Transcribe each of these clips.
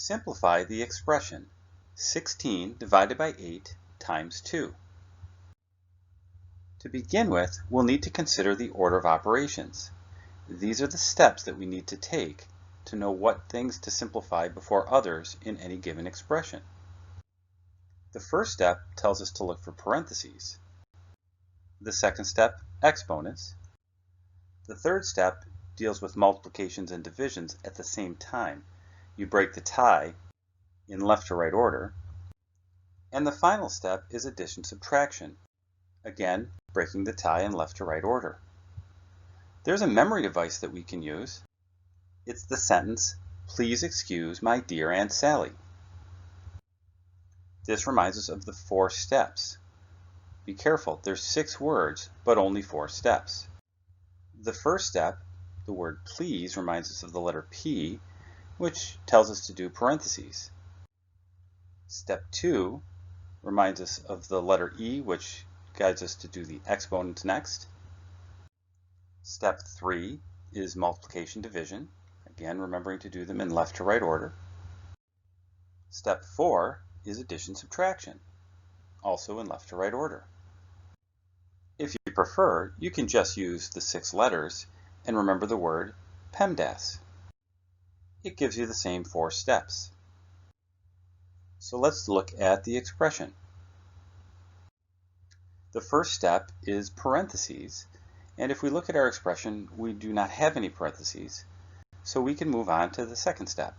Simplify the expression 16 divided by 8 times 2. To begin with, we'll need to consider the order of operations. These are the steps that we need to take to know what things to simplify before others in any given expression. The first step tells us to look for parentheses. The second step, exponents. The third step deals with multiplications and divisions at the same time. You break the tie in left to right order. And the final step is addition-subtraction. Again, breaking the tie in left to right order. There's a memory device that we can use. It's the sentence, "Please excuse my dear Aunt Sally." This reminds us of the 4 steps. Be careful, there's 6 words, but only 4 steps. The first step, the word please, reminds us of the letter P, which tells us to do parentheses. Step 2 reminds us of the letter E, which guides us to do the exponents next. Step 3 is multiplication division, again remembering to do them in left to right order. Step 4 is addition subtraction, also in left to right order. If you prefer, you can just use the 6 letters and remember the word PEMDAS. It gives you the same 4 steps. So let's look at the expression. The first step is parentheses, and if we look at our expression, we do not have any parentheses, so we can move on to the second step.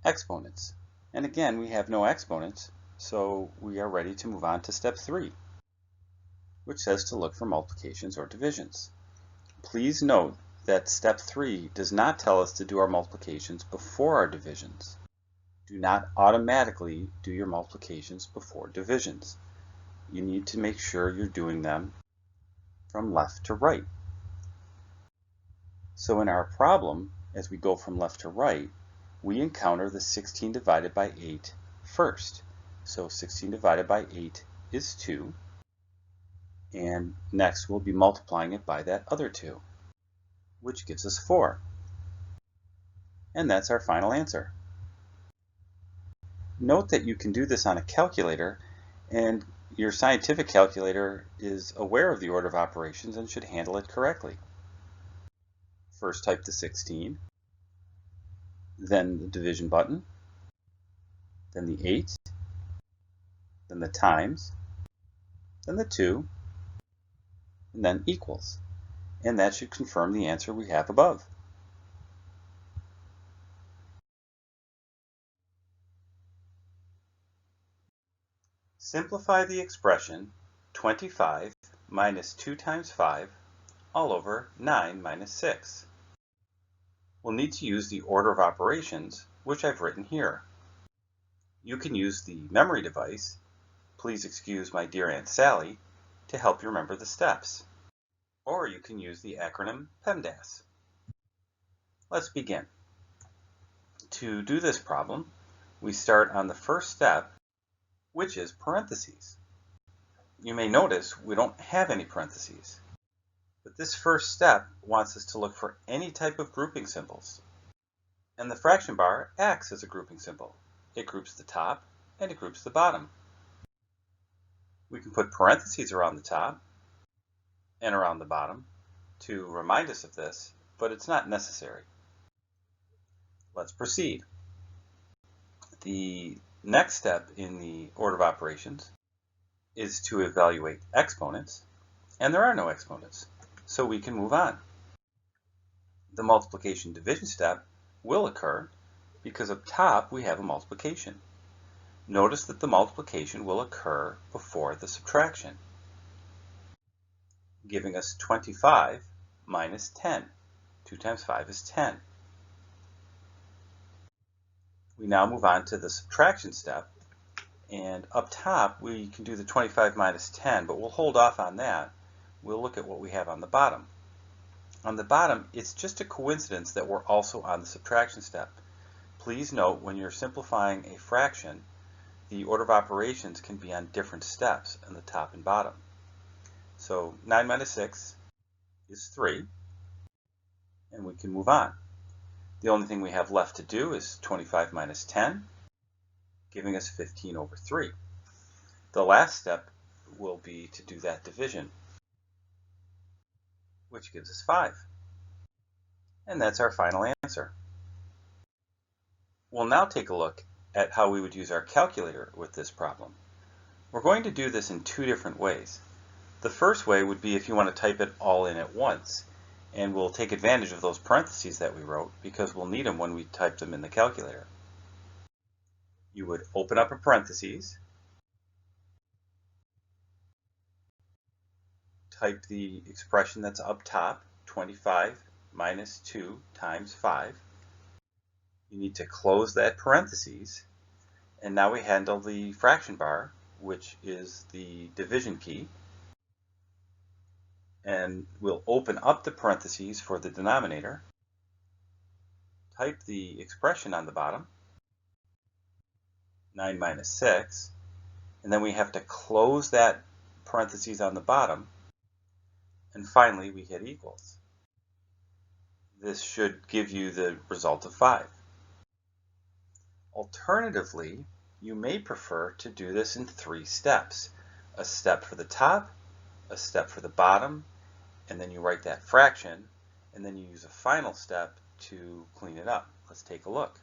Exponents. And again, we have no exponents, so we are ready to move on to step 3, which says to look for multiplications or divisions. Please note that step 3 does not tell us to do our multiplications before our divisions. Do not automatically do your multiplications before divisions. You need to make sure you're doing them from left to right. So in our problem, as we go from left to right, we encounter the 16 divided by 8 first. So 16 divided by 8 is 2. And next we'll be multiplying it by that other 2, which gives us 4. And that's our final answer. Note that you can do this on a calculator, and your scientific calculator is aware of the order of operations and should handle it correctly. First type the 16, then the division button, then the 8, then the times, then the 2, and then equals. And that should confirm the answer we have above. Simplify the expression 25 minus 2 times 5 all over 9 minus 6. We'll need to use the order of operations, which I've written here. You can use the memory device, "Please excuse my dear Aunt Sally," to help you remember the steps. Or you can use the acronym PEMDAS. Let's begin. To do this problem, we start on the first step, which is parentheses. You may notice we don't have any parentheses, but this first step wants us to look for any type of grouping symbols. And the fraction bar acts as a grouping symbol. It groups the top and it groups the bottom. We can put parentheses around the top and around the bottom to remind us of this, but it's not necessary. Let's proceed. The next step in the order of operations is to evaluate exponents, and there are no exponents, so we can move on. The multiplication division step will occur because up top we have a multiplication. Notice that the multiplication will occur before the subtraction, giving us 25 minus 10. 2 times 5 is 10. We now move on to the subtraction step, and up top we can do the 25 minus 10, but we'll hold off on that. We'll look at what we have on the bottom. On the bottom, it's just a coincidence that we're also on the subtraction step. Please note when you're simplifying a fraction, the order of operations can be on different steps on the top and bottom. So 9 minus 6 is 3, and we can move on. The only thing we have left to do is 25 minus 10, giving us 15 over 3. The last step will be to do that division, which gives us 5. And that's our final answer. We'll now take a look at how we would use our calculator with this problem. We're going to do this in two different ways. The first way would be if you want to type it all in at once, and we'll take advantage of those parentheses that we wrote because we'll need them when we type them in the calculator. You would open up a parentheses, type the expression that's up top, 25 minus 2 times 5. You need to close that parentheses, and now we handle the fraction bar, which is the division key. And we'll open up the parentheses for the denominator, type the expression on the bottom, 9 minus 6, and then we have to close that parentheses on the bottom, and finally we hit equals. This should give you the result of 5. Alternatively, you may prefer to do this in 3 steps. A step for the top, a step for the bottom, and then you write that fraction, and then you use a final step to clean it up. Let's take a look.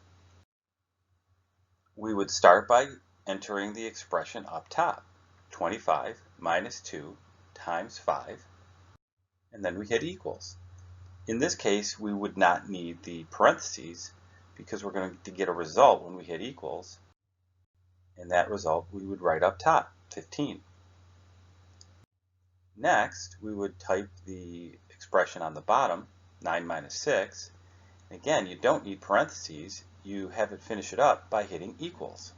We would start by entering the expression up top, 25 minus 2 times 5, and then we hit equals. In this case, we would not need the parentheses because we're going to get a result when we hit equals, and that result we would write up top, 15. Next, we would type the expression on the bottom, 9 minus 6. Again, you don't need parentheses. You have it finish it up by hitting equals.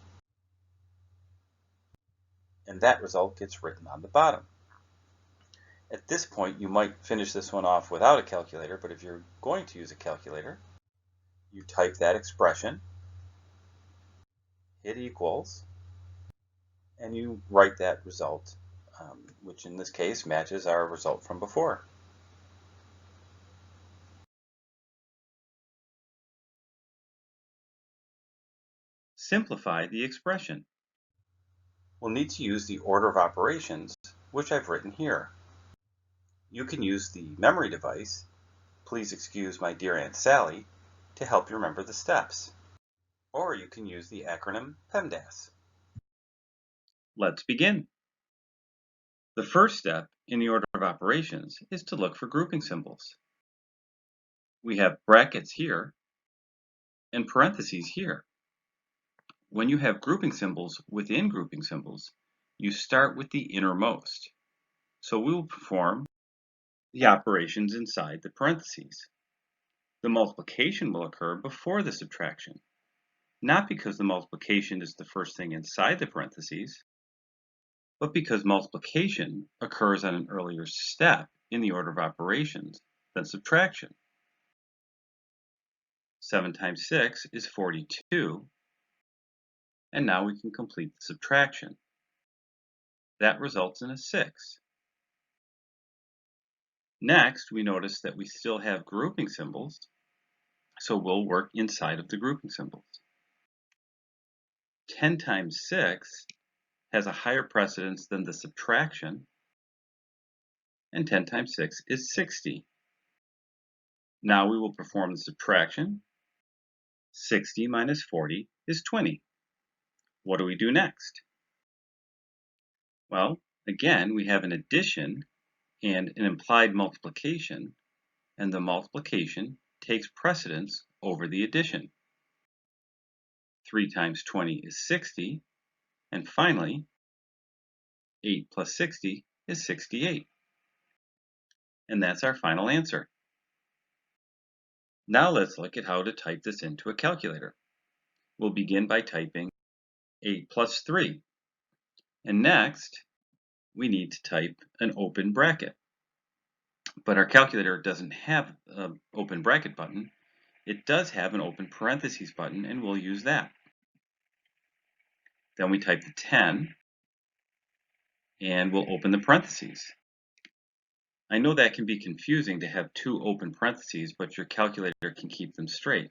And that result gets written on the bottom. At this point, you might finish this one off without a calculator, but if you're going to use a calculator, you type that expression, hit equals, and you write that result, which in this case matches our result from before. Simplify the expression. We'll need to use the order of operations, which I've written here. You can use the memory device, please excuse my dear Aunt Sally, to help you remember the steps. Or you can use the acronym PEMDAS. Let's begin. The first step in the order of operations is to look for grouping symbols. We have brackets here and parentheses here. When you have grouping symbols within grouping symbols, you start with the innermost. So we will perform the operations inside the parentheses. The multiplication will occur before the subtraction, not because the multiplication is the first thing inside the parentheses, but because multiplication occurs on an earlier step in the order of operations than subtraction. 7 times 6 is 42, and now we can complete the subtraction. That results in a 6. Next, we notice that we still have grouping symbols, so we'll work inside of the grouping symbols. 10 times 6 has a higher precedence than the subtraction, and 10 times 6 is 60. Now we will perform the subtraction. 60 minus 40 is 20. What do we do next? Well, again, we have an addition and an implied multiplication, and the multiplication takes precedence over the addition. 3 times 20 is 60, and finally, 8 plus 60 is 68. And that's our final answer. Now let's look at how to type this into a calculator. We'll begin by typing 8 plus 3. And next, we need to type an open bracket. But our calculator doesn't have an open bracket button. It does have an open parentheses button, and we'll use that. Then we type the 10, and we'll open the parentheses. I know that can be confusing to have two open parentheses, but your calculator can keep them straight.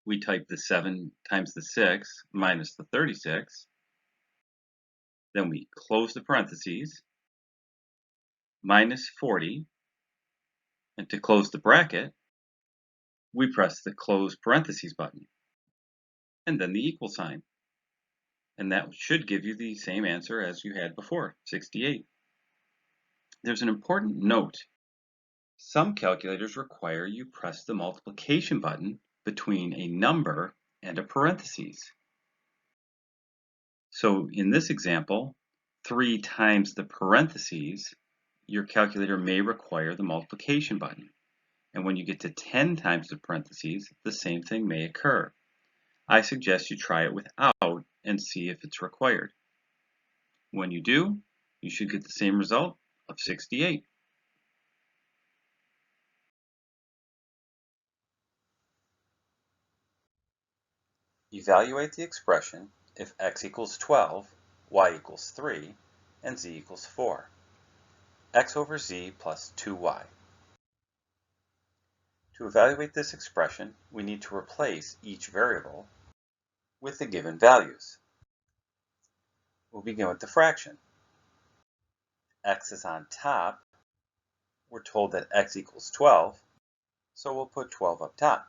we type the 7 times the 6 minus the 36. Then we close the parentheses, minus 40. And to close the bracket, we press the close parentheses button, and then the equal sign. And that should give you the same answer as you had before, 68. There's an important note. Some calculators require you press the multiplication button between a number and a parentheses. So in this example, 3 times the parentheses, your calculator may require the multiplication button. And when you get to 10 times the parentheses, the same thing may occur. I suggest you try it without and see if it's required. When you do, you should get the same result of 68. Evaluate the expression if x equals 12, y equals 3, and z equals 4. X over z plus 2y. To evaluate this expression, we need to replace each variable with the given values. We'll begin with the fraction. X is on top. We're told that x equals 12, so we'll put 12 up top.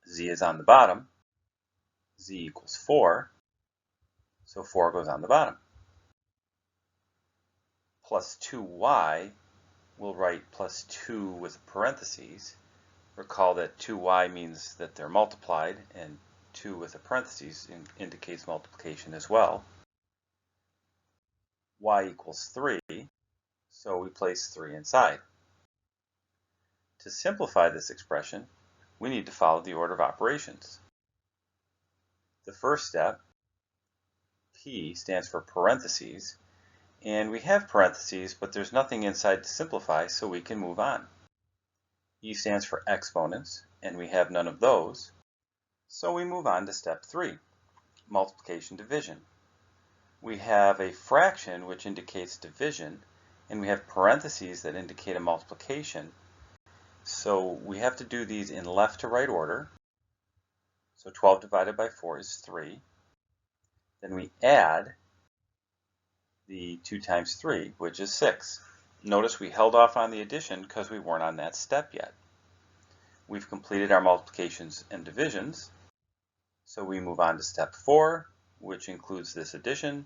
Z is on the bottom. Z equals 4, so 4 goes on the bottom. Plus 2y, we'll write plus 2 with parentheses. Recall that 2y means that they're multiplied, and 2 with a parentheses indicates multiplication as well. Y equals 3, so we place 3 inside. To simplify this expression, we need to follow the order of operations. The first step, P, stands for parentheses, and we have parentheses, but there's nothing inside to simplify, so we can move on. E stands for exponents, and we have none of those, so we move on to step 3, multiplication division. We have a fraction which indicates division, and we have parentheses that indicate a multiplication. So we have to do these in left to right order. So 12 divided by 4 is 3. Then we add the 2 times 3, which is 6. Notice we held off on the addition because we weren't on that step yet. We've completed our multiplications and divisions, so we move on to step 4, which includes this addition.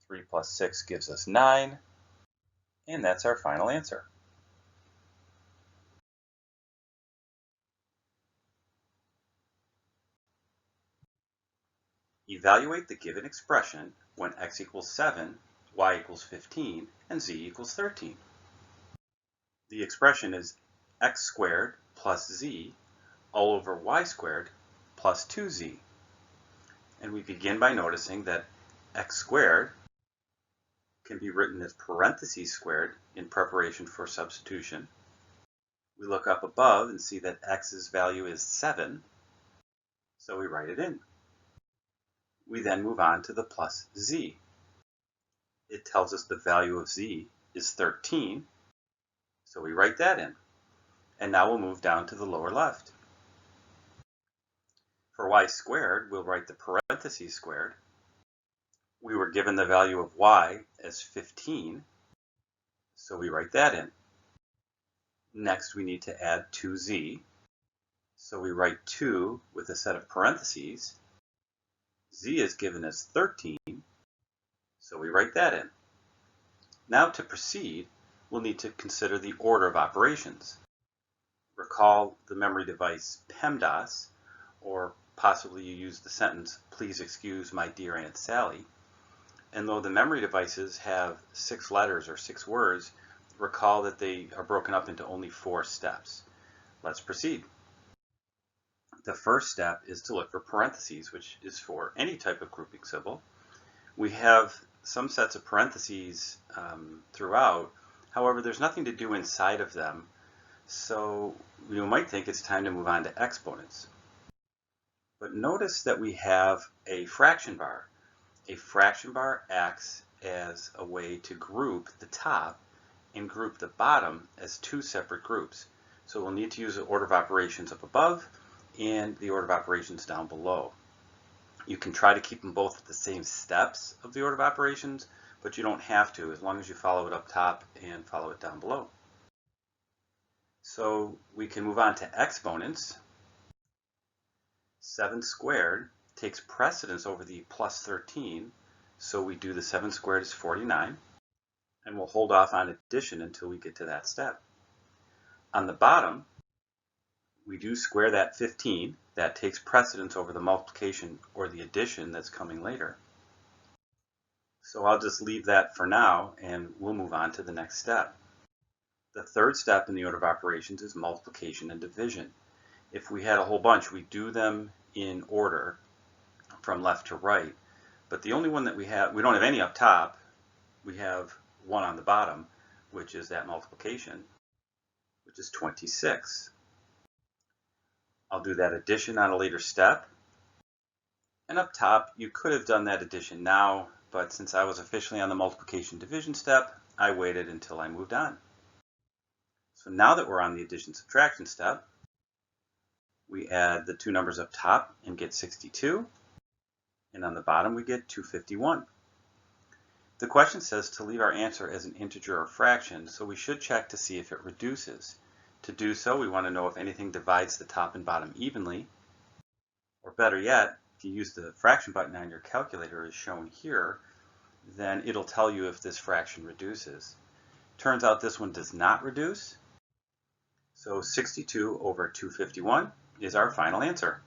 3 plus 6 gives us 9, and that's our final answer. Evaluate the given expression when x equals 7, y equals 15, and z equals 13. The expression is x squared plus z all over y squared plus 2z. And we begin by noticing that x squared can be written as parentheses squared in preparation for substitution. We look up above and see that x's value is 7, so we write it in. We then move on to the plus z. It tells us the value of z is 13, so we write that in. And now we'll move down to the lower left. For y squared, we'll write the parentheses squared. We were given the value of y as 15, so we write that in. Next, we need to add 2z, so we write 2 with a set of parentheses. Z is given as 13, so we write that in. Now to proceed, we'll need to consider the order of operations. Recall the memory device PEMDAS, or possibly you use the sentence, "Please excuse my dear Aunt Sally." And though the memory devices have 6 letters or 6 words, recall that they are broken up into only 4 steps. Let's proceed. The first step is to look for parentheses, which is for any type of grouping symbol. We have some sets of parentheses throughout. However, there's nothing to do inside of them, so you might think it's time to move on to exponents. But notice that we have a fraction bar. A fraction bar acts as a way to group the top and group the bottom as 2 separate groups. So we'll need to use the order of operations up above and the order of operations down below. You can try to keep them both at the same steps of the order of operations, but you don't have to as long as you follow it up top and follow it down below. So we can move on to exponents. 7 squared takes precedence over the plus 13, so we do the 7 squared is 49, and we'll hold off on addition until we get to that step. On the bottom, we do square that 15. That takes precedence over the multiplication or the addition that's coming later. So I'll just leave that for now, and we'll move on to the next step. The third step in the order of operations is multiplication and division. If we had a whole bunch, we do them in order from left to right, but the only one that we don't have any up top. We have one on the bottom, which is that multiplication, which is 26. I'll do that addition on a later step. And up top, you could have done that addition now, but since I was officially on the multiplication division step, I waited until I moved on. So now that we're on the addition subtraction step, we add the two numbers up top and get 62, and on the bottom we get 251. The question says to leave our answer as an integer or fraction, so we should check to see if it reduces. To do so, we want to know if anything divides the top and bottom evenly, or better yet, if you use the fraction button on your calculator as shown here, then it'll tell you if this fraction reduces. Turns out this one does not reduce, so 62 over 251 is our final answer.